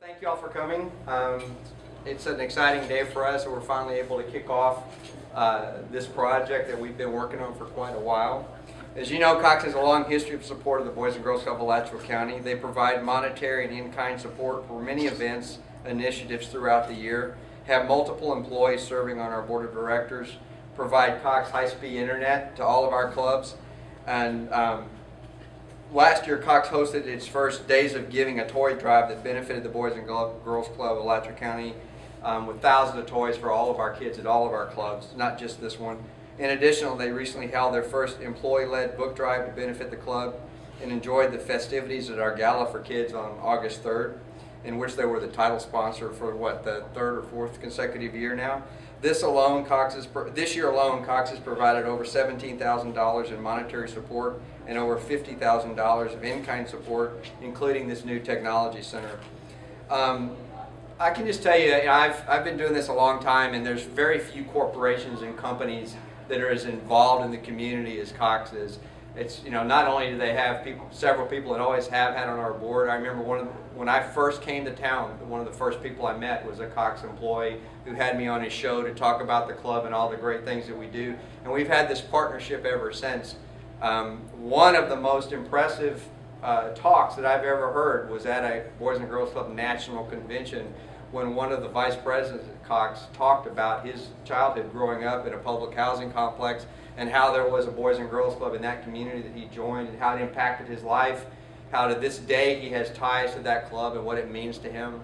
Thank you all for coming. It's an exciting day for us, and we're finally able to kick off this project that we've been working on for quite a while. As you know, Cox has a long history of support of the Boys and Girls Club of Alachua County. They provide monetary and in-kind support for many events, initiatives throughout the year, have multiple employees serving on our board of directors, provide Cox high-speed internet to all of our clubs, and last year, Cox hosted its first Days of Giving, a toy drive that benefited the Boys and Girls Club of Alachua County with thousands of toys for all of our kids at all of our clubs, not just this one. In addition, they recently held their first employee-led book drive to benefit the club and enjoyed the festivities at our Gala for Kids on August 3rd, in which they were the title sponsor for, the third or fourth consecutive year now. This year alone, Cox has provided over $17,000 in monetary support and over $50,000 of in-kind support, including this new technology center. I can just tell you, I've been doing this a long time, and there's very few corporations and companies that are as involved in the community as Cox is. It's, not only do they have several people that always have had on our board. I remember when I first came to town, one of the first people I met was a Cox employee who had me on his show to talk about the club and all the great things that we do. And we've had this partnership ever since. One of the most impressive talks that I've ever heard was at a Boys and Girls Club National Convention, when one of the vice presidents at Cox talked about his childhood growing up in a public housing complex and how there was a Boys and Girls Club in that community that he joined and how it impacted his life, how to this day he has ties to that club and what it means to him.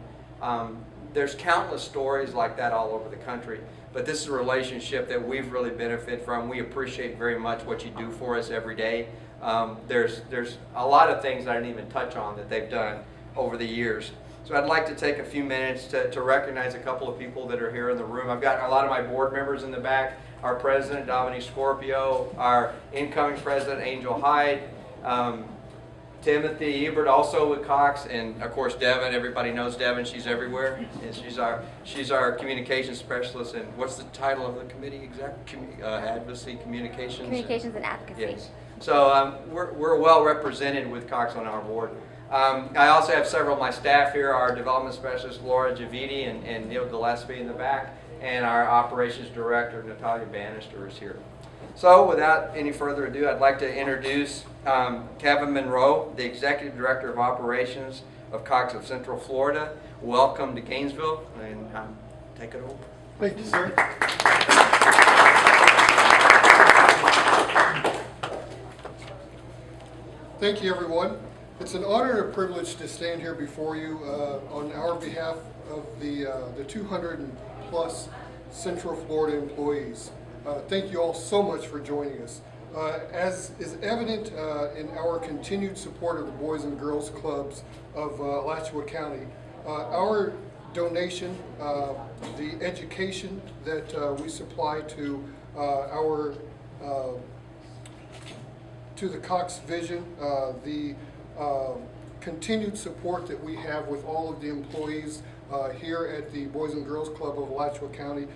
There's countless stories like that all over the country, but this is a relationship that we've really benefited from. We appreciate very much what you do for us every day. There's a lot of things that I didn't even touch on that they've done over the years. So I'd like to take a few minutes to recognize a couple of people that are here in the room. I've got a lot of my board members in the back, our president, Dominique Scorpio, our incoming president, Angel Hyde, Timothy Ebert, also with Cox, and of course Devin. Everybody knows Devin. She's everywhere. And she's our communications specialist. And what's the title of the committee exactly? Advocacy, communications. Communications and advocacy. Yes. So we're well represented with Cox on our board. I also have several of my staff here, our development specialist, Laura Javidi, and Neil Gillespie in the back, and our operations director, Natalia Bannister, is here. So without any further ado, I'd like to introduce Kevin Monroe, the Executive Director of Operations of Cox of Central Florida. Welcome to Gainesville, and take it over. Thank you, sir. Thank you, everyone. It's an honor and a privilege to stand here before you on our behalf of the 200 and plus Central Florida employees. Thank you all so much for joining us. As is evident in our continued support of the Boys and Girls Clubs of Alachua County, our donation, the education that we supply to to the Cox Vision, the continued support that we have with all of the employees here at the Boys and Girls Club of Alachua County.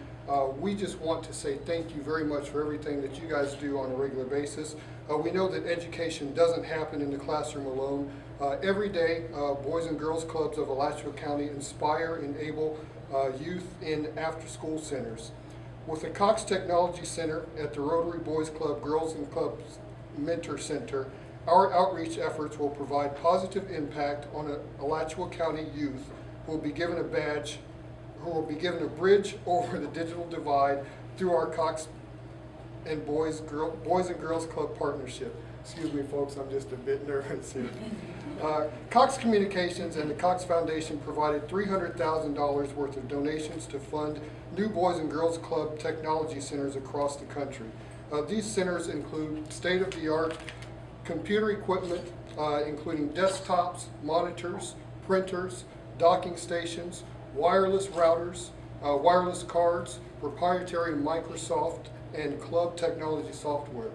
We just want to say thank you very much for everything that you guys do on a regular basis. We know that education doesn't happen in the classroom alone. Every day, Boys and Girls Clubs of Alachua County inspire and enable youth in after-school centers. With the Cox Technology Center at the Rotary Boys Club Girls and Clubs Mentor Center, our outreach efforts will provide positive impact on Alachua County youth who will be given a badge, who will be given a bridge over the digital divide through our Cox and Boys and Girls Club partnership. Excuse me, folks, I'm just a bit nervous here. Cox Communications and the Cox Foundation provided $300,000 worth of donations to fund new Boys and Girls Club technology centers across the country. These centers include state-of-the-art computer equipment, including desktops, monitors, printers, docking stations, wireless routers, wireless cards, proprietary Microsoft and club technology software.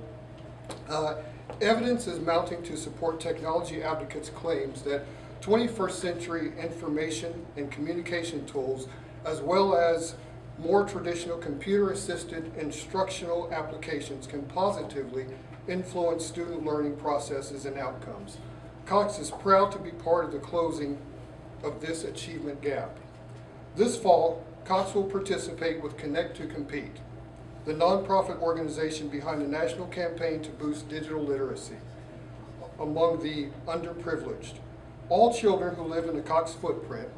Evidence is mounting to support technology advocates' claims that 21st century information and communication tools, as well as more traditional computer-assisted instructional applications, can positively influence student learning processes and outcomes. Cox is proud to be part of the closing of this achievement gap. This fall, Cox will participate with Connect to Compete, the nonprofit organization behind the national campaign to boost digital literacy among the underprivileged. All children who live in the Cox footprint,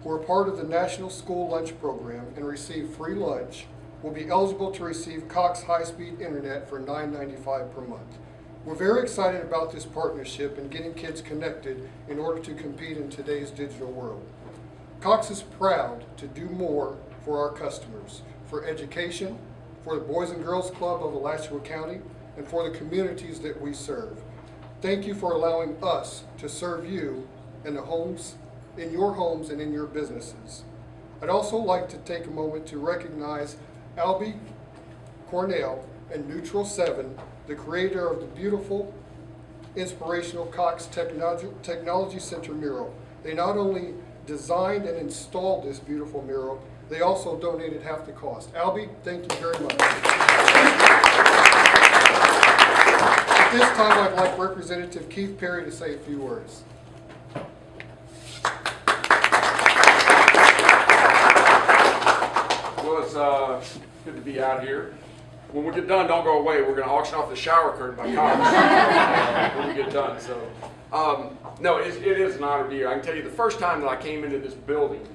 who are part of the National School Lunch Program and receive free lunch, will be eligible to receive Cox high-speed internet for $9.95 per month. We're very excited about this partnership and getting kids connected in order to compete in today's digital world. Cox is proud to do more for our customers, for education, for the Boys and Girls Club of Alachua County, and for the communities that we serve. Thank you for allowing us to serve you in your homes and in your businesses. I'd also like to take a moment to recognize Albie Cornell and Neutral 7, the creator of the beautiful, inspirational Cox Technology Center mural. They not only designed and installed this beautiful mural, they also donated half the cost. Albie, thank you very much. At this time, I'd like Representative Keith Perry to say a few words. Well, it's good to be out here. When we get done, don't go away. We're going to auction off the shower curtain by Cox when we get done. So, no, it is an honor to be here. I can tell you the first time that I came into this building,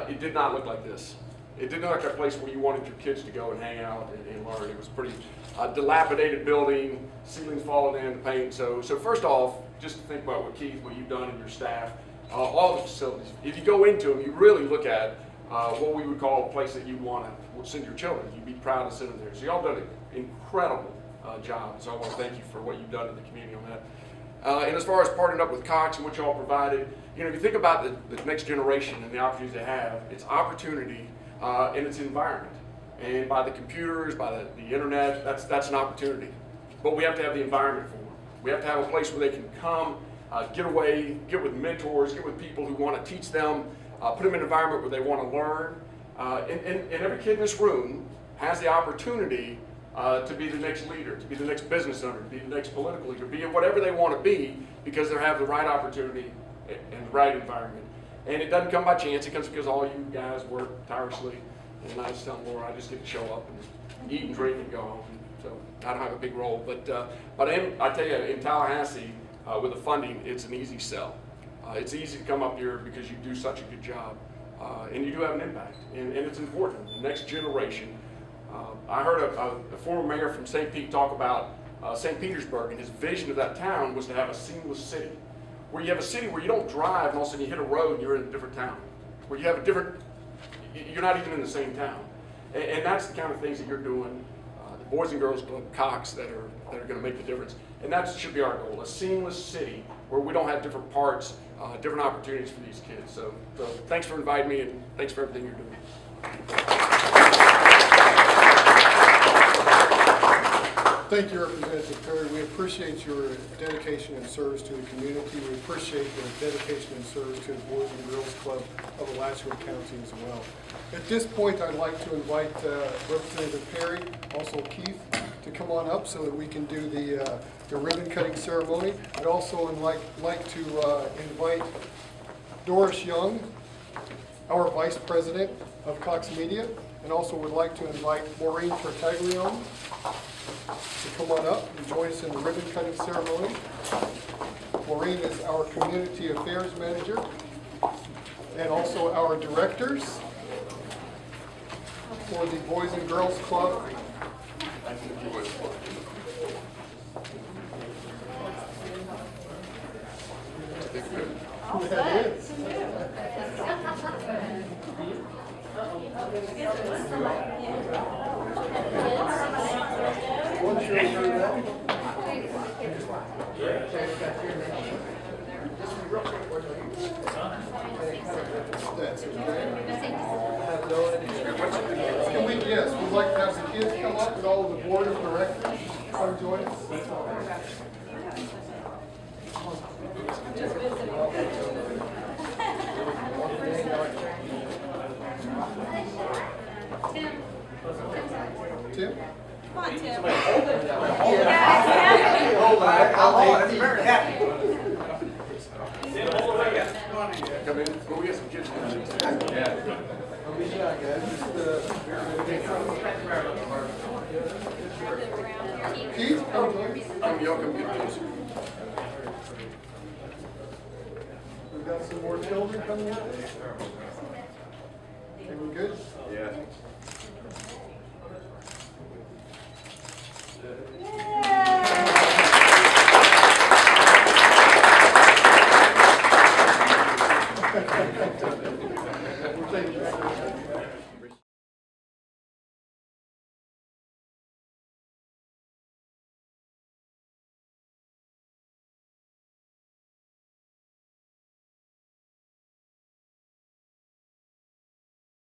it did not look like this. It didn't look like a place where you wanted your kids to go and hang out and learn. It was a pretty dilapidated building, ceilings falling in, the paint. So first off, just to think about what you've done and your staff, all the facilities. If you go into them, you really look at what we would call a place that you want to send your children. You'd be proud to send them there. So y'all done an incredible job. So I want to thank you for what you've done in the community on that. And as far as partnering up with Cox and what y'all provided, you know, if you think about the next generation and the opportunities they have, it's opportunity and it's environment. And by the computers, by the internet, that's an opportunity. But we have to have the environment for them. We have to have a place where they can come, get away, get with mentors, get with people who want to teach them, put them in an environment where they want to learn. And every kid in this room has the opportunity to be the next leader, to be the next business owner, to be the next political leader, be whatever they want to be because they have the right opportunity and the right environment. And it doesn't come by chance. It comes because all you guys work tirelessly. And I just tell Laura, I just get to show up and eat and drink and go home. So I don't have a big role. But I tell you, in Tallahassee, with the funding, it's an easy sell. It's easy to come up here because you do such a good job. And you do have an impact. And it's important. The next generation. I heard a former mayor from St. Pete talk about St. Petersburg, and his vision of that town was to have a seamless city. Where you have a city where you don't drive and all of a sudden you hit a road and you're in a different town. Where you have a different, you're not even in the same town. And that's the kind of things that you're doing, the Boys and Girls Club, Cox, that are going to make the difference. And that should be our goal, a seamless city where we don't have different parts, different opportunities for these kids. So thanks for inviting me and thanks for everything you're doing. Thank you, Representative Perry. We appreciate your dedication and service to the community. We appreciate the dedication and service to the Boys and Girls Club of Alachua County as well. At this point, I'd like to invite Representative Perry, also Keith, to come on up so that we can do the ribbon cutting ceremony. I'd also like to invite Doris Young, our Vice President of Cox Media, and also would like to invite Maureen Tartaglione to come on up and join us in the ribbon cutting ceremony. Maureen is our Community Affairs Manager and also our directors for the Boys and Girls Club. Yes, we'd like to have the kids come up and all of the board of directors come join us. Tim? Come on, Tim. I'll hold it. That's very happy. Tim, hold it. Come in. Well, we got some kids in there. Don't be shy, guys. Keith, come here. Y'all come get those. We've got some more children coming in. Everyone good? Yeah.